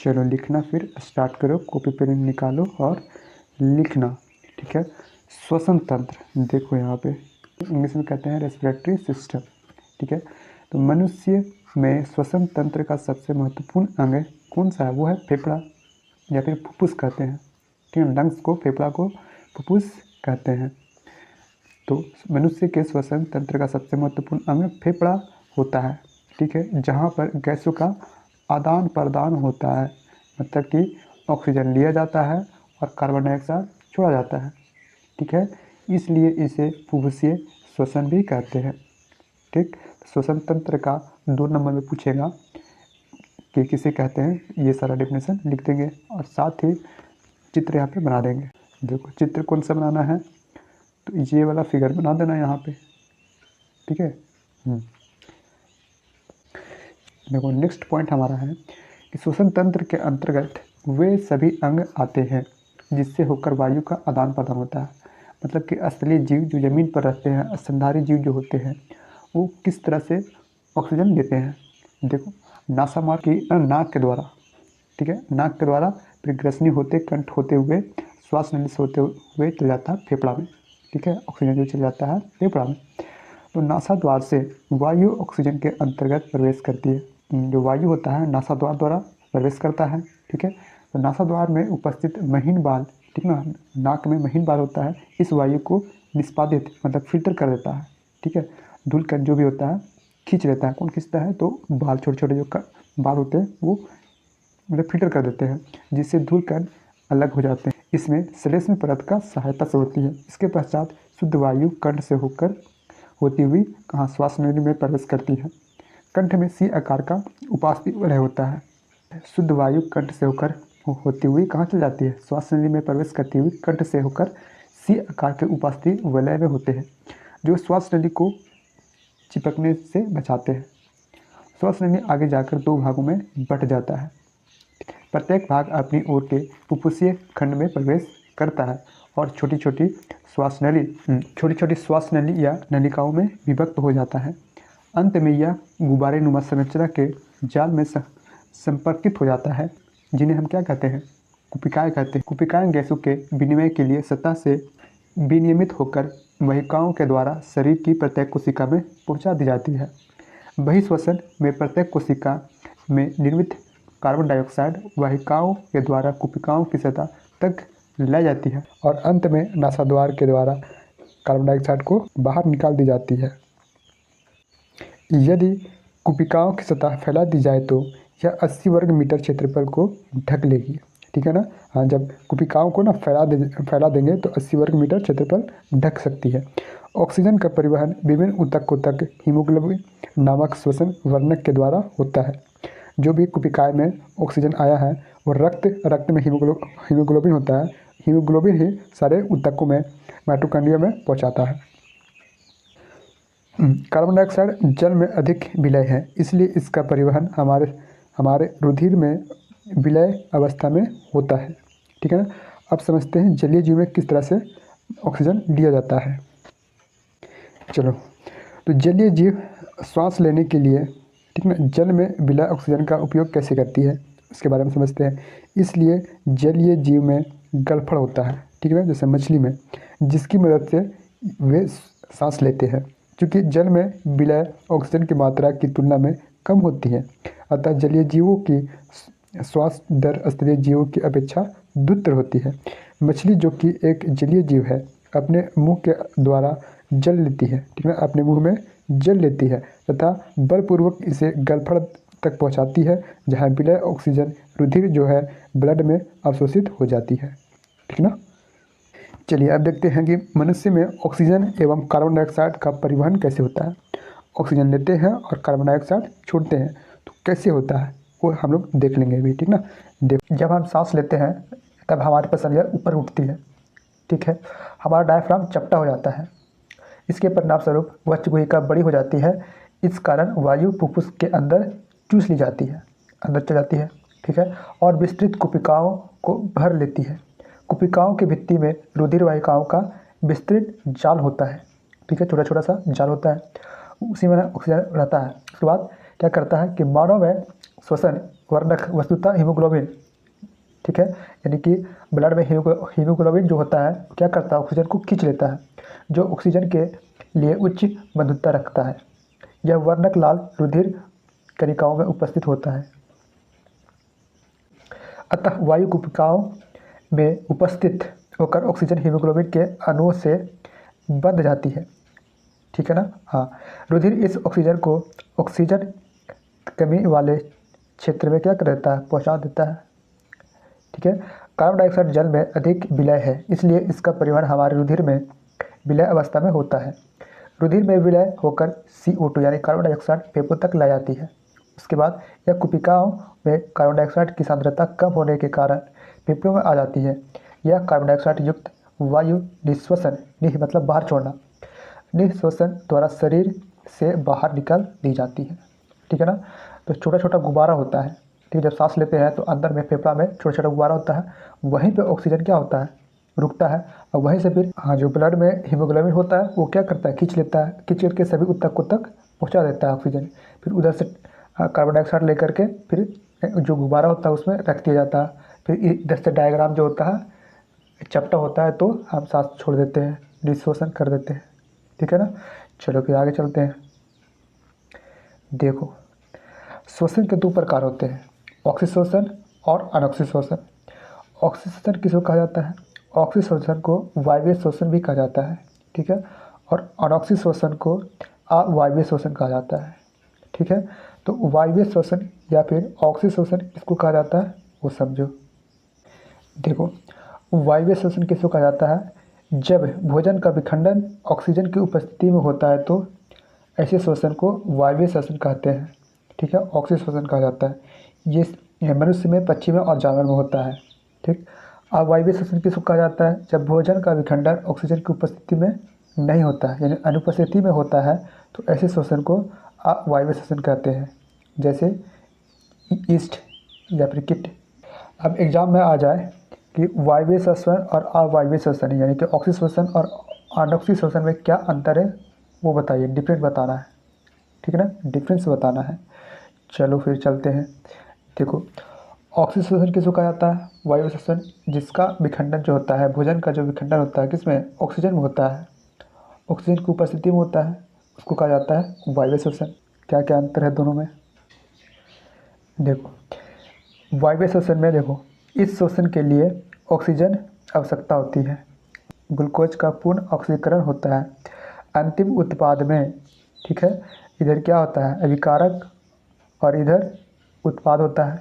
चलो लिखना फिर स्टार्ट करो, कॉपी पेन निकालो और लिखना। ठीक है, श्वसन तंत्र देखो यहाँ पे इंग्लिश में कहते हैं रेस्पिरेटरी सिस्टम। ठीक है, तो मनुष्य में श्वसन तंत्र का सबसे महत्वपूर्ण अंग कौन सा है? वो है फेफड़ा या फिर फुफ्फुस कहते हैं। ठीक है, लंग्स को, फेफड़ा को फुफ्फुस कहते हैं। तो मनुष्य के श्वसन तंत्र का सबसे महत्वपूर्ण अंग फेफड़ा होता है। ठीक है, जहाँ पर गैसों का आदान प्रदान होता है, मतलब कि ऑक्सीजन लिया जाता है और कार्बन डाइऑक्साइड छोड़ा जाता है। ठीक है, इसलिए इसे फुफ्फुसीय श्वसन भी कहते हैं। ठीक, श्वसन तंत्र का 2 नंबर में पूछेगा कि किसे कहते हैं, ये सारा डेफिनेशन लिख देंगे और साथ ही चित्र यहाँ पे बना देंगे। देखो चित्र कौन सा बनाना है, तो ये वाला फिगर बना देना यहाँ पे। ठीक है, देखो नेक्स्ट पॉइंट हमारा है कि श्वसन तंत्र के अंतर्गत वे सभी अंग आते हैं जिससे होकर वायु का आदान प्रदान होता है। मतलब कि स्थलीय जीव जो जमीन पर रहते हैं, स्तनधारी जीव जो होते हैं, वो किस तरह से ऑक्सीजन लेते हैं। देखो नासामार्ग की नाक के द्वारा, ठीक है, नाक के द्वारा, फिर ग्रसनी होते, कंठ होते हुए, श्वास नली से होते हुए चल जाता है फेफड़ा में। ठीक है, ऑक्सीजन जो चल जाता है फेफड़ा में। तो नासा द्वार से वायु ऑक्सीजन के अंतर्गत प्रवेश करती है। जो वायु होता है नासा द्वार द्वारा प्रवेश करता है। ठीक है, तो नासा द्वार में उपस्थित महीन बाल, ठीक ना, नाक में महीन बाल होता है, इस वायु को निष्पादित मतलब फिल्टर कर देता है। ठीक है, धूलकण जो भी होता है खींच लेता है। कौन खींचता है? तो बाल, छोटे छोटे जो बाल होते हैं वो मतलब फिल्टर कर देते हैं, जिससे धूलकण अलग हो जाते हैं। इसमें श्लेष्म परत का सहायता से होती है। इसके पश्चात शुद्ध वायु कंठ से होकर होती हुई कहाँ श्वास नली में प्रवेश करती है। कंठ में सी आकार का उपास्थि वलय होता है। शुद्ध वायु कंठ से होकर होती हुई कहाँ चल जाती है? श्वास नली में प्रवेश करती हुई कंठ से होकर सी आकार के उपास्थि वलय में होते हैं, जो श्वास नली को चिपकने से बचाते हैं। श्वास नली आगे जाकर 2 भागों में बंट जाता है। प्रत्येक भाग अपनी ओर के फुफ्फुसीय खंड में प्रवेश करता है और छोटी छोटी श्वास नली या नलिकाओं में विभक्त हो जाता है। अंत में यह गुब्बारे नुमा संरचना के जाल में संपर्कित हो जाता है, जिन्हें हम क्या कहते हैं? कुपिकाएं कहते हैं। कुपिकाएं गैसों के विनिमय के लिए सतह से विनियमित होकर वाहिकाओं के द्वारा शरीर की प्रत्येक कोशिका में पहुंचा दी जाती है। बहिःश्वसन में प्रत्येक कोशिका में निर्मित कार्बन डाइऑक्साइड वाहिकाओं के द्वारा कुपिकाओं की सतह तक लाई जाती है और अंत में नासाद्वार के द्वारा कार्बन डाइऑक्साइड को बाहर निकाल दी जाती है। यदि कुपिकाओं की सतह फैला दी जाए तो यह 80 वर्ग मीटर क्षेत्रफल को ढक लेगी। ठीक है ना? हाँ, जब कुपिकाओं को ना फैला देंगे तो 80 वर्ग मीटर क्षेत्रफल ढक सकती है। ऑक्सीजन का परिवहन विभिन्न ऊतकों तक हीमोग्लोबिन नामक श्वसन वर्णक के द्वारा होता है। जो भी कुपिकाएं में ऑक्सीजन आया है वो रक्त में हीमोग्लोबिन होता है। हीमोग्लोबिन ही सारे ऊतकों में माइटोकॉन्ड्रिया में पहुंचाता है। कार्बन डाइऑक्साइड जल में अधिक विलय है, इसलिए इसका परिवहन हमारे रुधिर में विलय अवस्था में होता है। ठीक है ना? अब समझते हैं जलीय जीव में किस तरह से ऑक्सीजन लिया जाता है। चलो, तो जलीय जीव श्वास लेने के लिए, ठीक ना, जल में विलय ऑक्सीजन का उपयोग कैसे करती है उसके बारे में समझते हैं। इसलिए जलीय जीव में गलफड़ होता है, ठीक है, जैसे मछली में, जिसकी मदद से वे सांस लेते हैं। क्योंकि जल में विलय ऑक्सीजन की मात्रा की तुलना में कम होती है, अतः जलीय जीवों की श्वास दर स्थलीय जीवों की अपेक्षा द्रुत होती है। मछली जो कि एक जलीय जीव है, अपने मुंह के द्वारा जल लेती है, ठीक है, अपने मुंह में जल लेती है तथा बलपूर्वक इसे गलफड़ तक पहुंचाती है, जहां विलय ऑक्सीजन रुधिर जो है ब्लड में अवशोषित हो जाती है। ठीक ना? चलिए अब देखते हैं कि मनुष्य में ऑक्सीजन एवं कार्बन डाइऑक्साइड का परिवहन कैसे होता है। ऑक्सीजन लेते हैं और कार्बन डाइऑक्साइड छोड़ते हैं, तो कैसे होता है वो हम लोग देख लेंगे अभी। ठीक ना? जब हम सांस लेते हैं तब हमारी पसलियाँ ऊपर उठती है, ठीक है, हमारा डायफ्राम चपटा हो जाता है। इसके परिणामस्वरूप वक्षगुहिका बड़ी हो जाती है। इस कारण वायु फुफ्फुस के अंदर चूस ली जाती है, अंदर चल जाती है, ठीक है, और विस्तृत कुपिकाओं को भर लेती है। कुपिकाओं की भित्ति में रुधिर वाहिकाओं का विस्तृत जाल होता है, ठीक है, छोटा छोटा सा जाल होता है, उसी में ऑक्सीजन रहता है। उसके बाद क्या करता है कि मानव में श्वसन वर्णक वस्तुतः हीमोग्लोबिन, ठीक है, यानी कि ब्लड में हीमोग्लोबिन जो होता है क्या करता है, ऑक्सीजन को खींच लेता है, जो ऑक्सीजन के लिए उच्च बंधुता रखता है। यह वर्णक लाल रुधिर कणिकाओं में उपस्थित होता है। अतः वायु कुपिकाओं में उपस्थित होकर ऑक्सीजन हीमोग्लोबिन के अणुओं से बंध जाती है, ठीक है ना। हाँ, रुधिर इस ऑक्सीजन को ऑक्सीजन कमी वाले क्षेत्र में क्या कर देता है, पहुंचा देता है, ठीक है। कार्बन डाइऑक्साइड जल में अधिक विलय है, इसलिए इसका परिवहन हमारे रुधिर में विलय अवस्था में होता है। रुधिर में विलय होकर CO2 यानी कार्बन डाइऑक्साइड फेफड़ों तक ला जाती है। उसके बाद यह कुपिकाओं में कार्बन डाइऑक्साइड की सांद्रता कम होने के कारण फेफड़ों में आ जाती है। यह कार्बन डाइऑक्साइड युक्त वायु निःश्वसन, निः मतलब बाहर छोड़ना, निःश्वसन द्वारा शरीर से बाहर निकाल दी जाती है, ठीक है ना। तो छोटा छोटा गुब्बारा होता है, ठीक है, जब सांस लेते हैं तो अंदर में फेफड़ा में छोटा छोटा गुब्बारा होता है, वहीं पे ऑक्सीजन क्या होता है, रुकता है, और वहीं से फिर हाँ जो ब्लड में हीमोग्लोबिन होता है वो क्या करता है, खींच लेता है, खींच करके सभी ऊतक तक पहुँचा देता है ऑक्सीजन। फिर उधर से कार्बन डाइऑक्साइड लेकर के फिर जो गुब्बारा होता है उसमें रख दिया जाता है। फिर इधर से डायग्राम जो होता है चपटा होता है तो हम सांस छोड़ देते हैं, निःश्वसन कर देते हैं, ठीक है ना। चलो फिर आगे चलते हैं। देखो, श्वसन के दो प्रकार होते हैं, ऑक्सीश्वसन और अनॉक्सीश्वसन। ऑक्सीश्वसन किसको कहा जाता है, ऑक्सीश्वसन को वायवीय श्वसन भी कहा जाता है, ठीक है, और अनॉक्सीश्वसन को अवायवीय श्वसन कहा जाता है, ठीक है। तो वायवीय श्वसन या फिर ऑक्सीश्वसन किसको कहा जाता है वो समझो। देखो, वायवीय श्वसन किसको कहा जाता है, जब भोजन का विखंडन ऑक्सीजन की उपस्थिति में होता है तो ऐसे श्वसन को वायवीय श्वसन कहते हैं, ठीक है, ऑक्सीश्वसन कहा जाता है। ये मनुष्य में, पक्षी में और जानवर में होता है, ठीक। अवायवीय श्वसन किसको कहा जाता है, जब भोजन का विखंडन ऑक्सीजन की उपस्थिति में नहीं होता है यानी अनुपस्थिति में होता है तो ऐसे श्वसन को अवायवीय श्वसन कहते हैं, जैसे ईस्ट या फिर कीट। अब एग्जाम में आ जाए कि वायवीय श्वसन और अवायवीय श्वसन यानी कि ऑक्सीश्वसन और अनॉक्सीश्वसन में क्या अंतर है वो बताइए, डिफरेंस बताना है, ठीक है ना, डिफरेंस बताना है। चलो फिर चलते हैं। देखो, ऑक्सीश्वसन किसको कहा जाता है, वायु श्वसन जिसका विखंडन जो होता है, भोजन का जो विखंडन होता है किसमें, ऑक्सीजन में होता है, ऑक्सीजन की उपस्थिति में होता है, उसको कहा जाता है वायवीय श्वसन। क्या क्या अंतर है दोनों में, देखो। वायवीय श्वसन में देखो, इस श्वसन के लिए ऑक्सीजन आवश्यकता होती है, ग्लूकोज का पूर्ण ऑक्सीकरण होता है अंतिम उत्पाद में, ठीक है। इधर क्या होता है, अभिकारक और इधर उत्पाद होता है,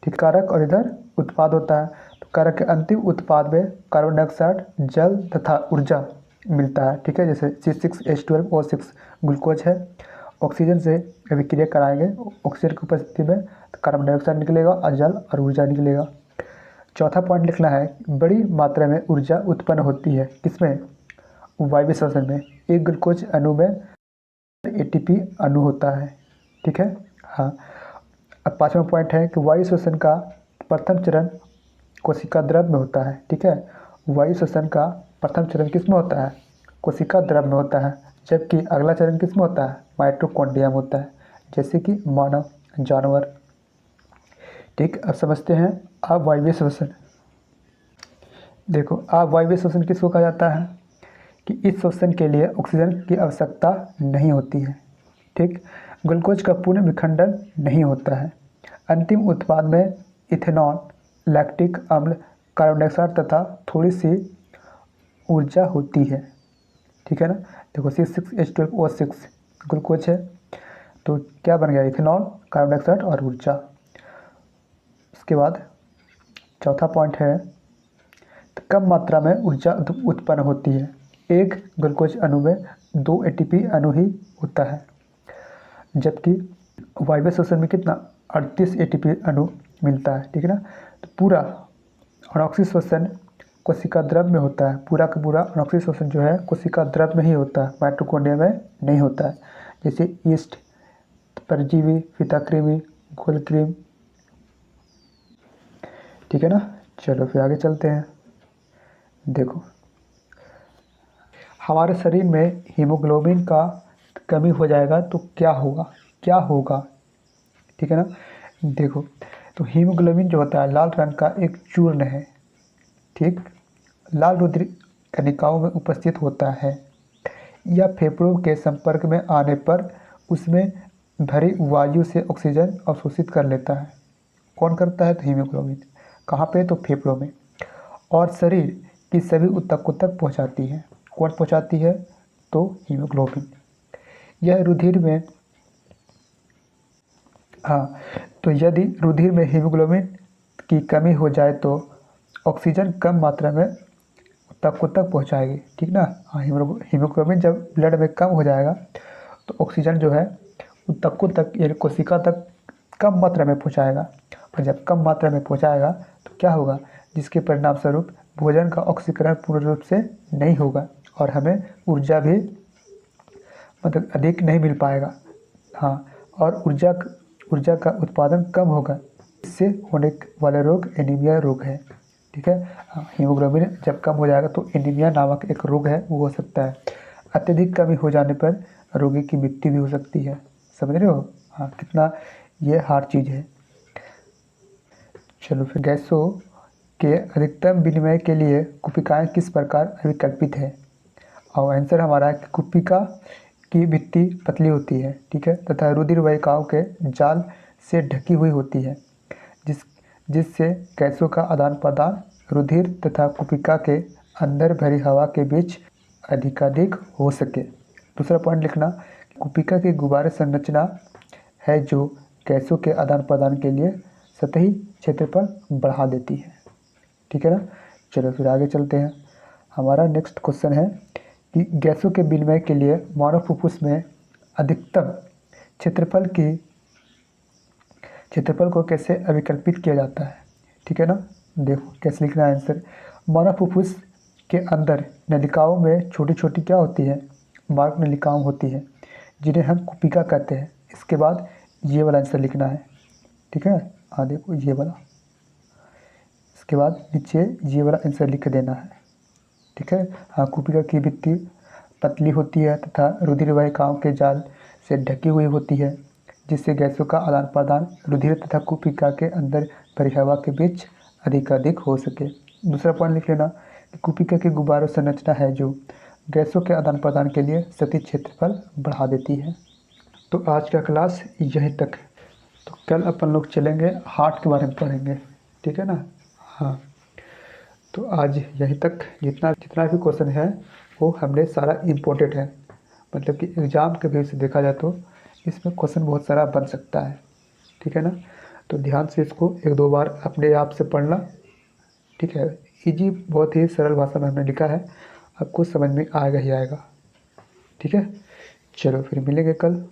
ठीक, कारक और इधर उत्पाद होता है। तो कारक के अंतिम उत्पाद में कार्बन डाइऑक्साइड, जल तथा ऊर्जा मिलता है, ठीक है, जैसे C6H12O6 ग्लूकोज है। ऑक्सीजन से अभिक्रिया कराएंगे ऑक्सीजन की उपस्थिति में तो कार्बन डाइऑक्साइड निकलेगा और जल और ऊर्जा निकलेगा। चौथा पॉइंट लिखना है, बड़ी मात्रा में ऊर्जा उत्पन्न होती है किसमें, वायवीय श्वसन में। एक ग्लूकोज अणु में ATP अणु होता है, ठीक है। हाँ, अब पाँचवा पॉइंट है कि वायु श्वसन का प्रथम चरण कोशिका द्रव में होता है, ठीक है। वायु श्वसन का प्रथम चरण किस में होता है, कोशिका द्रव में होता है, जबकि अगला चरण किस में होता है, माइटोकॉन्ड्रिया में होता है, जैसे कि मानव, जानवर, ठीक। अब समझते हैं अवायवीय श्वसन। देखो, अवायवीय श्वसन किसको कहा जाता है कि इस श्वसन के लिए ऑक्सीजन की आवश्यकता नहीं होती है, ठीक, ग्लूकोज का पूर्ण विखंडन नहीं होता है, अंतिम उत्पाद में इथेनॉल, लैक्टिक अम्ल, कार्बन डाइऑक्साइड तथा थोड़ी सी ऊर्जा होती है, ठीक है ना। देखो, C6H12O6 ग्लूकोज है तो क्या बन गया, इथेनॉल, कार्बन डाइऑक्साइड और ऊर्जा। उसके बाद चौथा पॉइंट है, तो कम मात्रा में ऊर्जा उत्पन्न होती है, एक ग्लूकोज अणु में 2 ATP अणु ही होता है, जबकि वायवीय श्वसन में कितना 38 ATP अणु मिलता है, ठीक है ना। तो पूरा अनॉक्सीश्वसन कोशिका द्रव में होता है, पूरा का पूरा अनॉक्सीश्वसन जो है कोशिका द्रव में ही होता है, माइटोकॉन्ड्रिया में नहीं होता है, जैसे ईस्ट, परजीवी, फीताकृमि, घोलक्रीम, ठीक है ना। चलो फिर आगे चलते हैं। देखो, हमारे शरीर में हीमोग्लोबिन का कमी हो जाएगा तो क्या होगा, ठीक है ना। देखो, तो हीमोग्लोबिन जो होता है लाल रंग का एक चूर्ण है, ठीक। लाल रुधिर कणिकाओं में उपस्थित होता है। यह फेफड़ों के संपर्क में आने पर उसमें भरी वायु से ऑक्सीजन अवशोषित कर लेता है। कौन करता है? तो हीमोग्लोबिन। कहाँ पे? तो फेफड़ों में। और शरीर की सभी ऊतकों तक पहुँचाती है। कौन पहुँचाती है? तो हीमोग्लोबिन। यह रुधिर में हाँ, तो यदि रुधिर में हीमोग्लोबिन की कमी हो जाए तो ऑक्सीजन कम मात्रा में ऊतकों तक पहुँचाएगी, ठीक ना। हाँ, हीमोग्लोबिन जब ब्लड में कम हो जाएगा तो ऑक्सीजन जो है ऊतकों तक यानी कोशिका तक कम मात्रा में पहुँचाएगा। और जब कम मात्रा में पहुँचाएगा तो क्या होगा? जिसके परिणाम स्वरूप भोजन का ऑक्सीकरण पूर्ण रूप से नहीं होगा और हमें ऊर्जा भी मतलब अधिक नहीं मिल पाएगा। हाँ, और ऊर्जा का उत्पादन कम होगा। इससे होने वाला रोग एनीमिया रोग है, ठीक है। हाँ, हीमोग्लोबिन जब कम हो जाएगा तो एनीमिया नामक एक रोग है, वो हो सकता है। अत्यधिक कमी हो जाने पर रोगी की मृत्यु भी हो सकती है। समझ रहे हो? हाँ, कितना ये हार्ड चीज़ है। चलो फिर, गैसों के अधिकतम विनिमय के लिए कुपिकाएँ किस प्रकार अभिकल्पित है? और आंसर हमारा है कि कुपिका की भित्ति पतली होती है, ठीक है, तथा रुधिर वाहिकाओं के जाल से ढकी हुई होती है, जिससे गैसों का आदान प्रदान रुधिर तथा कुपिका के अंदर भरी हवा के बीच अधिकाधिक हो सके। दूसरा पॉइंट लिखना, कुपिका की गुब्बारे संरचना है जो गैसों के आदान प्रदान के लिए सतही क्षेत्रफल बढ़ा देती है, ठीक है ना। चलो फिर आगे चलते हैं। हमारा नेक्स्ट क्वेश्चन है कि गैसों के विनिमय के लिए मानव फुफ्फुस में अधिकतम क्षेत्रफल को कैसे अभिकल्पित किया जाता है, ठीक है ना। देखो कैसे लिखना है आंसर। मानव फुफ्फुस के अंदर नलिकाओं में छोटी छोटी क्या होती है? मार्ग नलिकाओं होती है, जिन्हें हम कुपिका कहते हैं। इसके बाद ये वाला आंसर लिखना है, ठीक है। हाँ देखो ये वाला, इसके बाद नीचे ये वाला आंसर लिख देना है, ठीक है। हाँ, कुपिका की भित्ति पतली होती है तथा रुधिर वाहिकाओं के जाल से ढकी हुई होती है, जिससे गैसों का आदान प्रदान रुधिर तथा कुपिका के अंदर भरी हवा के बीच अधिकाधिक हो सके। दूसरा पॉइंट लिख लेना कि कुपिका की गुब्बारों संरचना है जो गैसों के आदान प्रदान के लिए सतही क्षेत्रफल बढ़ा देती है। तो आज का क्लास यहीं तक। तो कल अपन लोग चलेंगे हार्ट के बारे में पढ़ेंगे, ठीक है ना। हाँ, तो आज यहीं तक। जितना भी क्वेश्चन है वो हमने सारा इम्पोर्टेंट है, मतलब कि एग्ज़ाम के व्यू से देखा जाए तो इसमें क्वेश्चन बहुत सारा बन सकता है, ठीक है ना। तो ध्यान से इसको एक दो बार अपने आप से पढ़ना, ठीक है। इजी, बहुत ही सरल भाषा में हमने लिखा है, आपको समझ में आएगा ही आएगा, ठीक है। चलो फिर मिलेंगे कल।